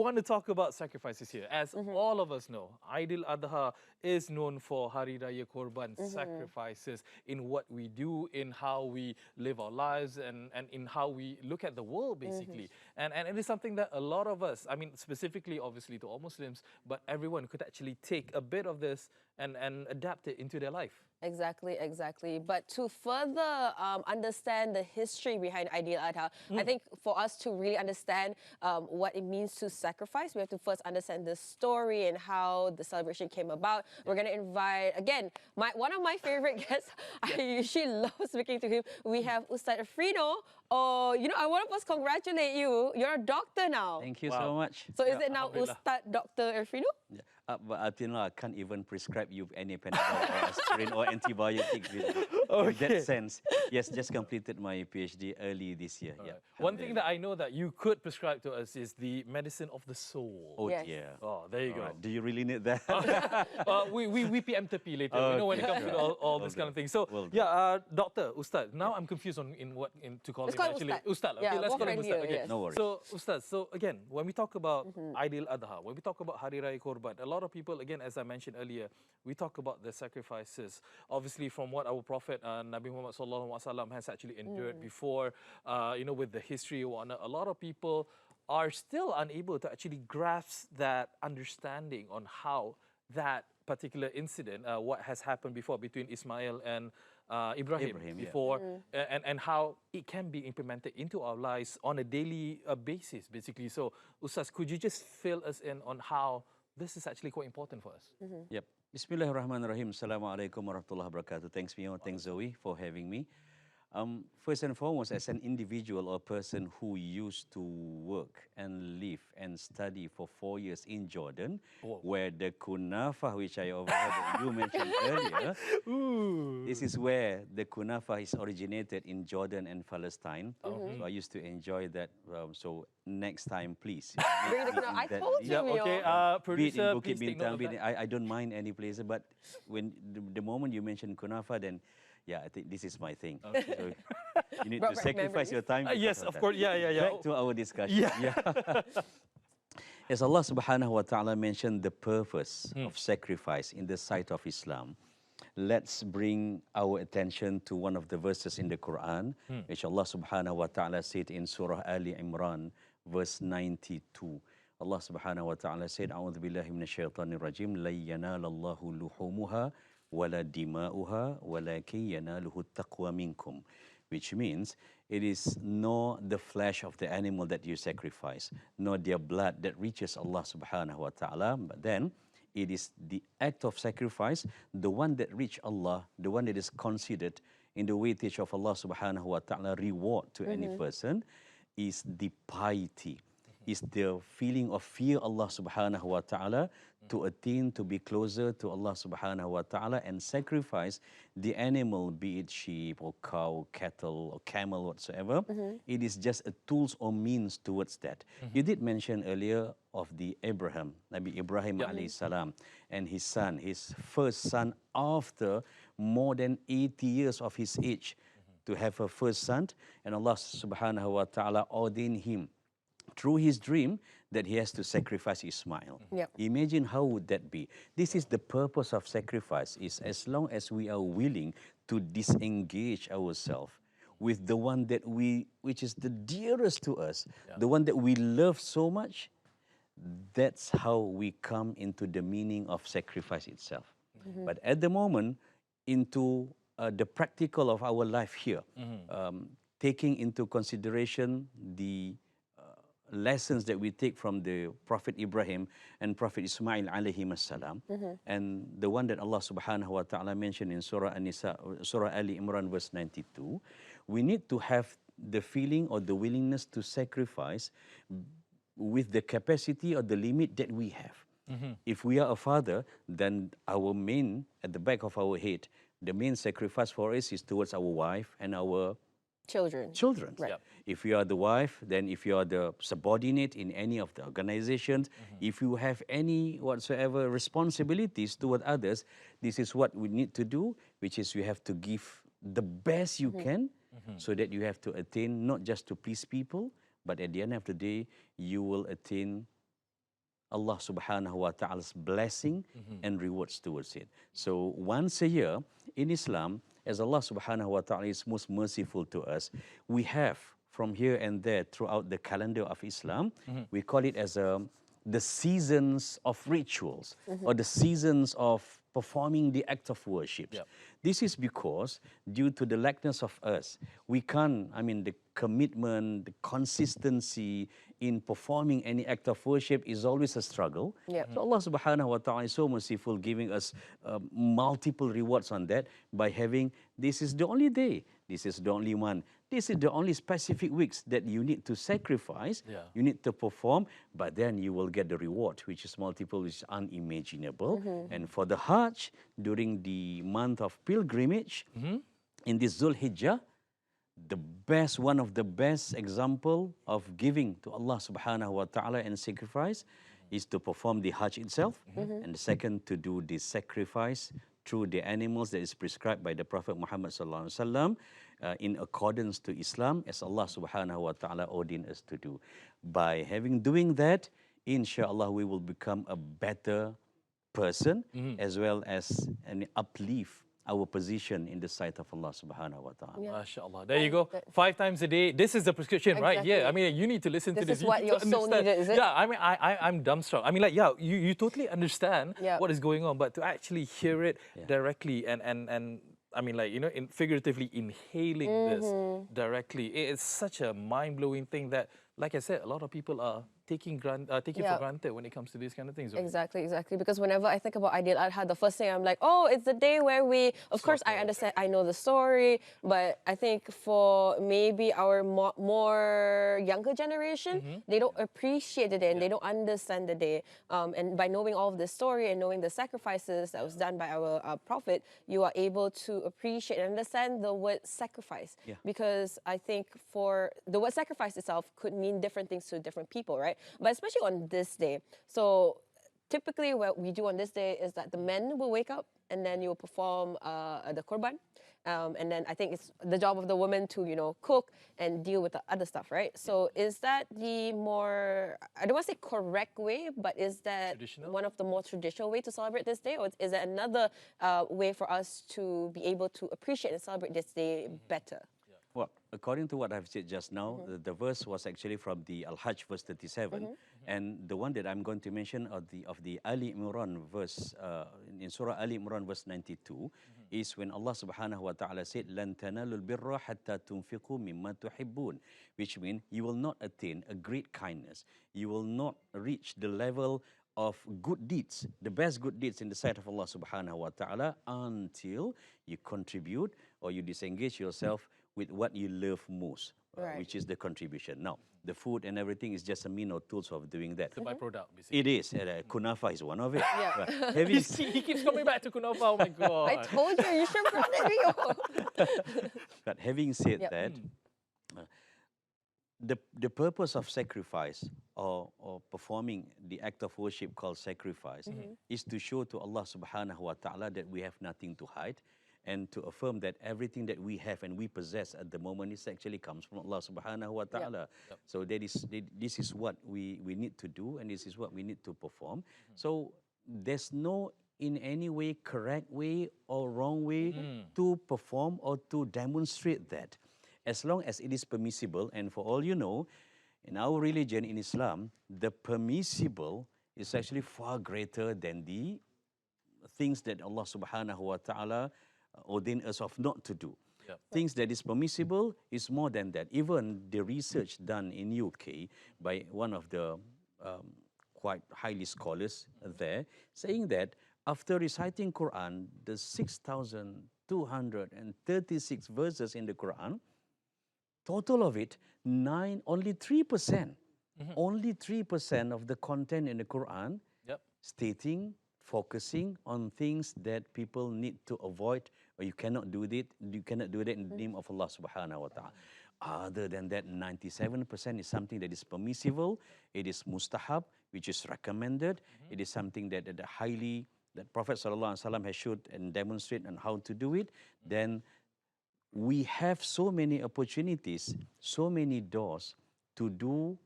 want to talk about sacrifices here. As all of us know, Aidil Adha is known for Hari Raya Korban, sacrifices in what we do, in how we live our lives, and in how we look at the world, basically. And it is something that a lot of us, I mean, specifically, obviously, to all Muslims, but everyone could actually take a bit of this and adapt it into their life. Exactly, exactly. But to further understand the history behind Aidil Adha, I think for us to really understand what it means to sacrifice, we have to first understand the story and how the celebration came about. We're going to invite, again, one of my favorite guests. I usually love speaking to him. We have Ustaz ERFINO. Oh, you know, I want to first congratulate you. You're a doctor now. Thank you so much. So is it now Ustaz Dr. ERFINO? Yeah. But until now, I can't even prescribe you any Panadol or aspirin or antibiotics in that sense. Yes, just completed my PhD early this year. Yeah. One thing that I know that you could prescribe to us is the medicine of the soul. Oh, yeah. Oh, there you go. Right. Do you really need that? We preemptively later, you know, when it comes to all this kind of thing. So, Doctor, Ustaz, now I'm confused on to call him actually. Ustaz. Okay, let's call him Ustaz. Okay. No worries. So, Ustaz, so again, when we talk about Aidil Adha, when we talk about Hari Raya Korban, a lot of people, again, as I mentioned earlier, we talk about the sacrifices. Obviously, from what our Prophet, Nabi Muhammad Sallallahu Alaihi Wasallam, has actually endured before, you know, with the history, a lot of people are still unable to actually grasp that understanding on how that particular incident, what has happened before between Ismail and Ibrahim before, and how it can be implemented into our lives on a daily basis, basically. So, Ustaz, could you just fill us in on how this is actually quite important for us? Yep. Bismillahirrahmanirrahim. Assalamualaikum warahmatullahi wabarakatuh. Thanks, MEOR. Thanks, Zoe, for having me. First and foremost, as an individual or person who used to work and live and study for 4 years in Jordan, where the kunafa, which I overheard that you mentioned earlier, this is where the kunafa is originated in Jordan and Palestine. So I used to enjoy that. So next time, please. Bring the kunafa. I told you, okay, producer, Bukit please take note of Bintang, that. I don't mind any place, but when the moment you mention kunafa, then yeah, I think this is my thing. So you need to sacrifice your time. Yes, of course. Yeah. Back to our discussion. As Allah subhanahu wa ta'ala mentioned the purpose of sacrifice in the sight of Islam, let's bring our attention to one of the verses in the Quran, which Allah subhanahu wa ta'ala said in Surah Ali Imran, verse 92. Allah subhanahu wa ta'ala said, A'udhu billahi minash shaitanir rajim, la yanala Allahu luhumuha wala dima'uha walakin yanaluhu taqwa minkum, which means it is not the flesh of the animal that you sacrifice, nor their blood that reaches Allah subhanahu wa ta'ala, but then it is the act of sacrifice, the one that reach Allah, the one that is considered in the weightage of Allah subhanahu wa ta'ala reward to any person, is the piety, is the feeling of fear Allah subhanahu wa ta'ala, to attain to be closer to Allah subhanahu wa ta'ala and sacrifice the animal, be it sheep or cow, cattle or camel, whatsoever. It is just a tools or means towards that. You did mention earlier of the Abraham, Nabi Ibrahim alayhi salam, and his son, his first son after more than 80 years of his age, to have a first son, and Allah subhanahu wa ta'ala ordained him through his dream that he has to sacrifice Ismail. Imagine how would that be. This is the purpose of sacrifice, is as long as we are willing to disengage ourselves with the one that which is the dearest to us, the one that we love so much, that's how we come into the meaning of sacrifice itself. But at the moment, into the practical of our life here, taking into consideration the lessons that we take from the Prophet Ibrahim and Prophet Ismail alayhim assalam, and the one that Allah subhanahu wa ta'ala mentioned in Surah An-Nisa, Surah Ali Imran verse 92, we need to have the feeling or the willingness to sacrifice with the capacity or the limit that we have. If we are a father, then our main, at the back of our head, the main sacrifice for us is towards our wife and our children. Right. If you are the wife, then if you are the subordinate in any of the organizations, if you have any whatsoever responsibilities toward others, this is what we need to do, which is you have to give the best you can, so that you have to attain not just to please people, but at the end of the day, you will attain Allah subhanahu wa ta'ala's blessing and rewards towards it. So once a year in Islam, as Allah subhanahu wa ta'ala is most merciful to us, we have from here and there throughout the calendar of Islam, we call it as the seasons of rituals or the seasons of performing the act of worship. Yep. This is because due to the lackness of us, we can't, I mean, the commitment, the consistency in performing any act of worship is always a struggle. Yep. So Allah subhanahu wa ta'ala is so merciful, giving us multiple rewards on that by having, this is the only day, this is the only one, this is the only specific weeks that you need to sacrifice, you need to perform, but then you will get the reward, which is multiple, which is unimaginable. And for the Hajj, during the month of pilgrimage, in this Zulhijjah, the best, one of the best example of giving to Allah subhanahu wa ta'ala and sacrifice is to perform the Hajj itself, and the second, to do the sacrifice through the animals that is prescribed by the Prophet Muhammad sallallahu alaihi wasallam in accordance to Islam, as Allah subhanahu wa ta'ala ordained us to do. By doing that, inshallah, we will become a better person, as well as an uplift our position in the sight of Allah subhanahu wa ta'ala. Yeah. MashaAllah. There you go. 5 times a day. This is the prescription, right? Yeah. I mean, you need to listen to this. This is what your soul needed, is it? Yeah. I mean, I'm dumbstruck. I mean, like, yeah, you totally understand Yeah. what is going on, but to actually hear it directly and I mean, like, you know, figuratively inhaling this directly, it's such a mind-blowing thing that, like I said, a lot of people are taking for granted when it comes to these kind of things. Exactly. Because whenever I think about Aidil Adha, the first thing I'm like, oh, it's the day where we, of course, I understand, I know the story, but I think for maybe our more younger generation, they don't appreciate the day and they don't understand the day. And by knowing all of this story and knowing the sacrifices that was done by our Prophet, you are able to appreciate and understand the word sacrifice. Because I think for the word sacrifice itself could mean different things to different people, right? But especially on this day. So typically what we do on this day is that the men will wake up and then you will perform the korban. And then I think it's the job of the woman to, you know, cook and deal with the other stuff, right? So is that the more, I don't want to say correct way, but is that one of the more traditional way to celebrate this day? Or is there another way for us to be able to appreciate and celebrate this day better? Well, according to what I've said just now, the verse was actually from the Al-Hajj verse 37, and the one that I'm going to mention of the Ali Imran verse in Surah Ali Imran verse 92 is when Allah Subhanahu wa Taala said, "Lan tanalul birra hatta tunfiqu mimma tuhibbun," which means you will not attain a great kindness, you will not reach the level of good deeds, the best good deeds in the sight of Allah Subhanahu wa Taala, until you contribute or you disengage yourself with what you love most, which is the contribution. Now, the food and everything is just a mean or tools of doing that. It's a byproduct, basically. It is. Kunafa is one of it. He keeps coming back to kunafa. Oh my God! I told you, you should run it. But having said that, the purpose of sacrifice or performing the act of worship called sacrifice is to show to Allah Subhanahu wa Taala that we have nothing to hide, and to affirm that everything that we have and we possess at the moment is actually comes from Allah Subhanahu wa Taala. So this is what we need to do, and this is what we need to perform. So there's no in any way correct way or wrong way to perform or to demonstrate that, as long as it is permissible. And for all you know, in our religion, in Islam, the permissible is actually far greater than the things that Allah Subhanahu wa Taala ordained us of not to do. Things that is permissible is more than that. Even the research done in UK by one of the quite highly scholars there, saying that after reciting Quran, the 6,236 verses in the Quran, total of it, only 3%, only 3% of the content in the Quran stating, focusing on things that people need to avoid, or you cannot do that in the name of Allah Subhanahu wa Ta'ala. Other than that, 97% is something that is permissible, it is mustahab, which is recommended, it is something that that Prophet Sallallahu Alaihi Wasallam has showed and demonstrated on how to do it. Then we have so many opportunities, so many doors to do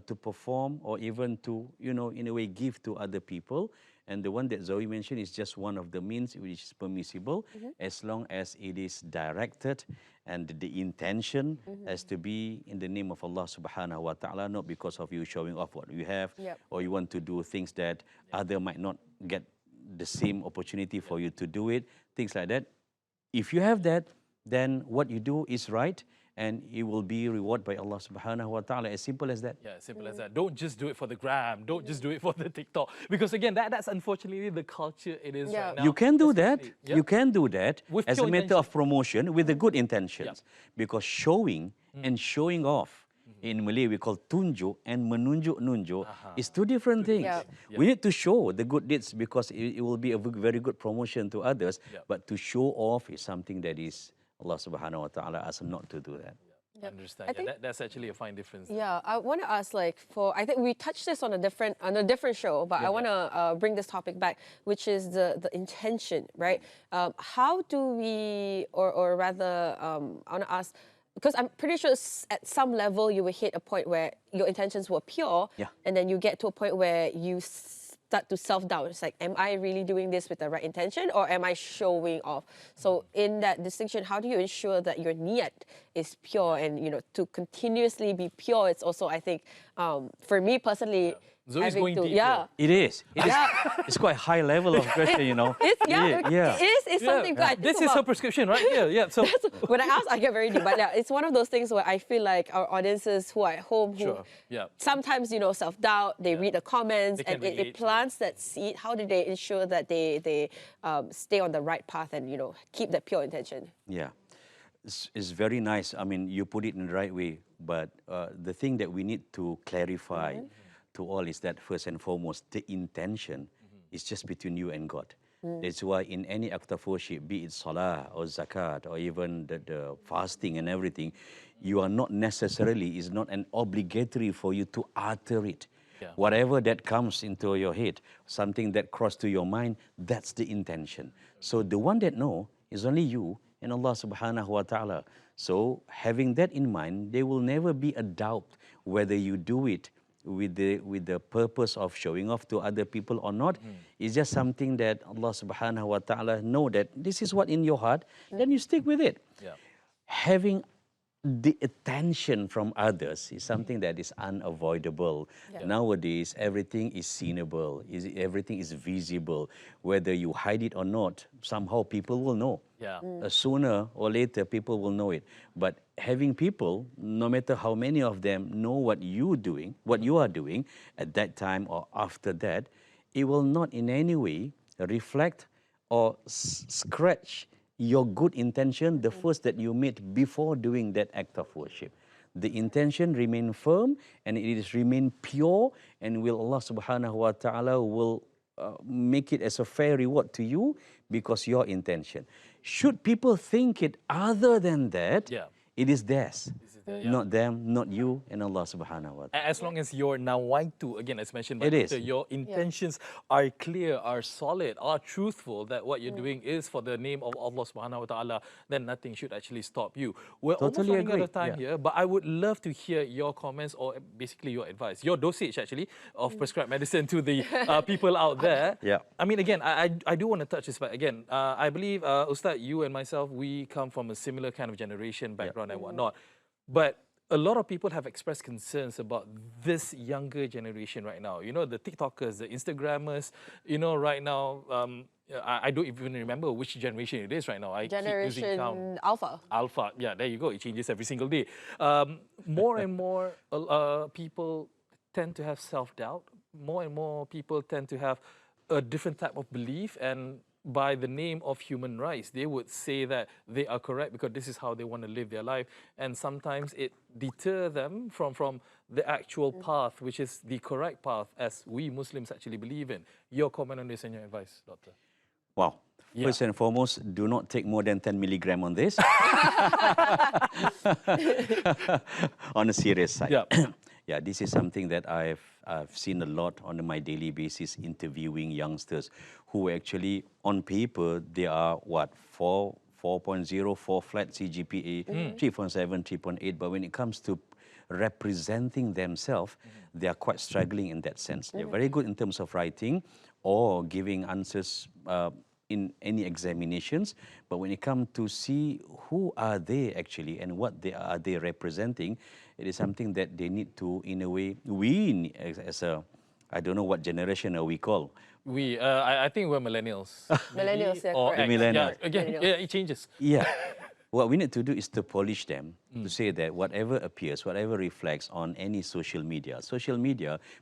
to perform or even to, in a way give to other people. And the one that Zoe mentioned is just one of the means which is permissible as long as it is directed and the intention has to be in the name of Allah subhanahu wa ta'ala, not because of you showing off what you have or you want to do things that other might not get the same opportunity for you to do it, things like that. If you have that, then what you do is right, and it will be rewarded by Allah subhanahu wa ta'ala. As simple as that. Yeah, as simple as that. Don't just do it for the gram. Don't just do it for the TikTok. Because again, that's unfortunately the culture it is right now. You can do that. You can do that with as a matter intention. of promotion with the good intentions. Because showing and showing off, in Malay we call tunjuk and menunjuk-nunjuk, is two different things. We need to show the good deeds because it will be a very good promotion to others. But to show off is something that is Allah subhanahu wa ta'ala asks not to do that. Understand. That's actually a fine difference. Yeah, I want to ask, like, I think we touched this on a different show, but I want to bring this topic back, which is the intention, right? How do we, or rather, I want to ask, because I'm pretty sure at some level you will hit a point where your intentions were pure, and then you get to a point where you start to self-doubt. It's like, am I really doing this with the right intention, or am I showing off? So in that distinction, how do you ensure that your niyat is pure? And, to continuously be pure, it's also, I think, for me personally, Zoe's going deep. It is. It's quite a high level of question, It's something good. This is her prescription, right? So when I ask, I get very deep. But it's one of those things where I feel like our audiences who are at home, who sometimes, self-doubt, they read the comments, and it plants that seed. How do they ensure that they stay on the right path and, keep that pure intention? Yeah. It's very nice. I mean, you put it in the right way. But the thing that we need to clarify to all is that first and foremost, the intention is just between you and God. That's why in any act of worship, be it salah or zakat or even the fasting and everything, you are not necessarily, it's not an obligatory for you to utter it. Whatever that comes into your head, something that crossed to your mind, that's the intention. So the one that know is only you and Allah subhanahu wa ta'ala. So having that in mind, there will never be a doubt whether you do it with the purpose of showing off to other people or not. It's just something that Allah subhanahu wa ta'ala know that this is what in your heart, then you stick with it. Having the attention from others is something that is unavoidable. Nowadays, everything is seenable, everything is visible. Whether you hide it or not, somehow people will know. Sooner or later, people will know it. But having people, no matter how many of them know what you are doing at that time or after that, it will not in any way reflect or scratch your good intention, the first that you made before doing that act of worship. The intention remain firm and it is remain pure, and will Allah subhanahu wa ta'ala will make it as a fair reward to you because your intention. Should people think it other than that, it is theirs. Not them, not you, and Allah subhanahu wa ta'ala. As long as you're nawaitu, again, as mentioned by Dr. your intentions are clear, are solid, are truthful, that what you're doing is for the name of Allah subhanahu wa ta'ala, then nothing should actually stop you. We're almost running out of time here, but I would love to hear your comments or basically your advice, your dosage actually of prescribed medicine to the people out there. I mean, again, I do want to touch this, but again, I believe, Ustaz, you and myself, we come from a similar kind of generation, background and whatnot. But a lot of people have expressed concerns about this younger generation right now. The TikTokers, the Instagrammers, right now, I don't even remember which generation it is right now. Generation keep losing count. Alpha. Alpha, yeah, there you go. It changes every single day. More and more people tend to have self-doubt. More and more people tend to have a different type of belief, and by the name of human rights, they would say that they are correct because this is how they want to live their life. And sometimes it deters them from the actual path, which is the correct path as we Muslims actually believe in. Your comment on this and your advice, Doctor? Wow. First and foremost, do not take more than 10 milligram on this. On a serious side. Yeah, this is something that I've seen a lot on my daily basis, interviewing youngsters who actually, on paper, they are what, 4.0, 4 flat CGPA, 3.7, 3.8. But when it comes to representing themselves, they are quite struggling in that sense. They're very good in terms of writing or giving answers in any examinations, but when it comes to see who are they actually and what are they representing, it is something that they need to, in a way, we as a, I don't know what generation are we call. I think we're millennials. Millennials, yeah, or correct. X. Millennials. Yeah, again, Millennials. yeah, it changes. Yeah. What we need to do is to polish them, to say that whatever appears, whatever reflects on any social media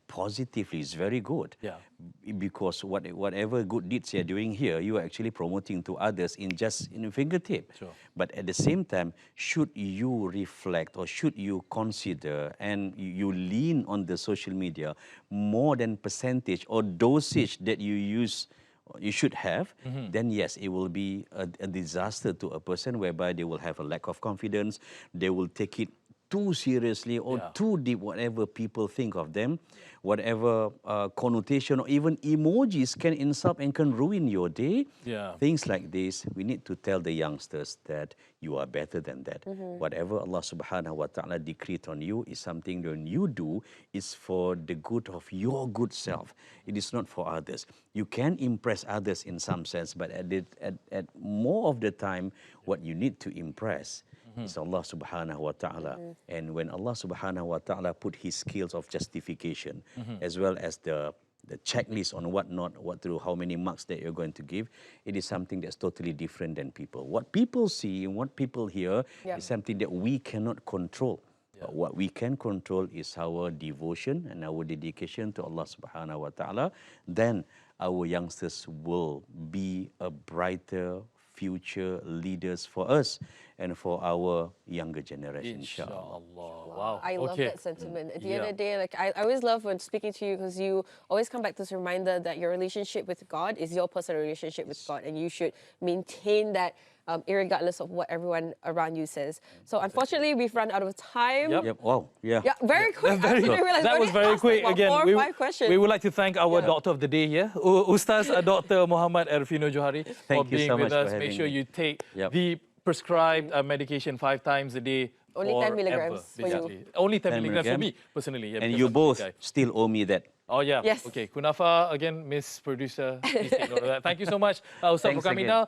positively is very good. Yeah. Because whatever good deeds you're doing here, you are actually promoting to others in a fingertip. Sure. But at the same time, should you reflect or should you consider and you lean on the social media more than percentage or dosage that you should have, then yes, it will be a disaster to a person whereby they will have a lack of confidence, they will take it too seriously or too deep, whatever people think of them, whatever connotation or even emojis can insult and can ruin your day. Yeah. Things like this, we need to tell the youngsters that you are better than that. Whatever Allah subhanahu wa ta'ala decreed on you is something when you do is for the good of your good self. It is not for others. You can impress others in some sense, but at more of the time, what you need to impress is Allah subhanahu wa ta'ala. And when Allah subhanahu wa ta'ala put his skills of justification as well as the checklist on what through how many marks that you're going to give, it is something that's totally different than people. What people see and what people hear is something that we cannot control. But what we can control is our devotion and our dedication to Allah subhanahu wa ta'ala. Then our youngsters will be a brighter future leaders for us and for our younger generation, inshallah. Wow. I love that sentiment. At the end of the day, like I always love when speaking to you because you always come back to this reminder that your relationship with God is your personal relationship with God, and you should maintain that irregardless of what everyone around you says. So unfortunately, we've run out of time. Yep. Wow. Yeah. Yeah, very quick. I didn't realize That we was only very asked quick. about Again, 4 or 5 questions. we would like to thank our doctor of the day here, USTAZ Dr. Muhammad ERFINO Johari, for Thank you being so with much for us. Make having sure me. you take Yep. the prescribed medication 5 times a day. Only 10 forever, milligrams for you. basically. Only 10 milligrams for milligram. me, personally. Yeah, And because you I'm a big both guy. still owe me that. Oh, yeah. Yes. Okay. Kunafa, again, Miss Producer. Please take note of that. Thank you so much, Ustaz, for Thanks coming again. down.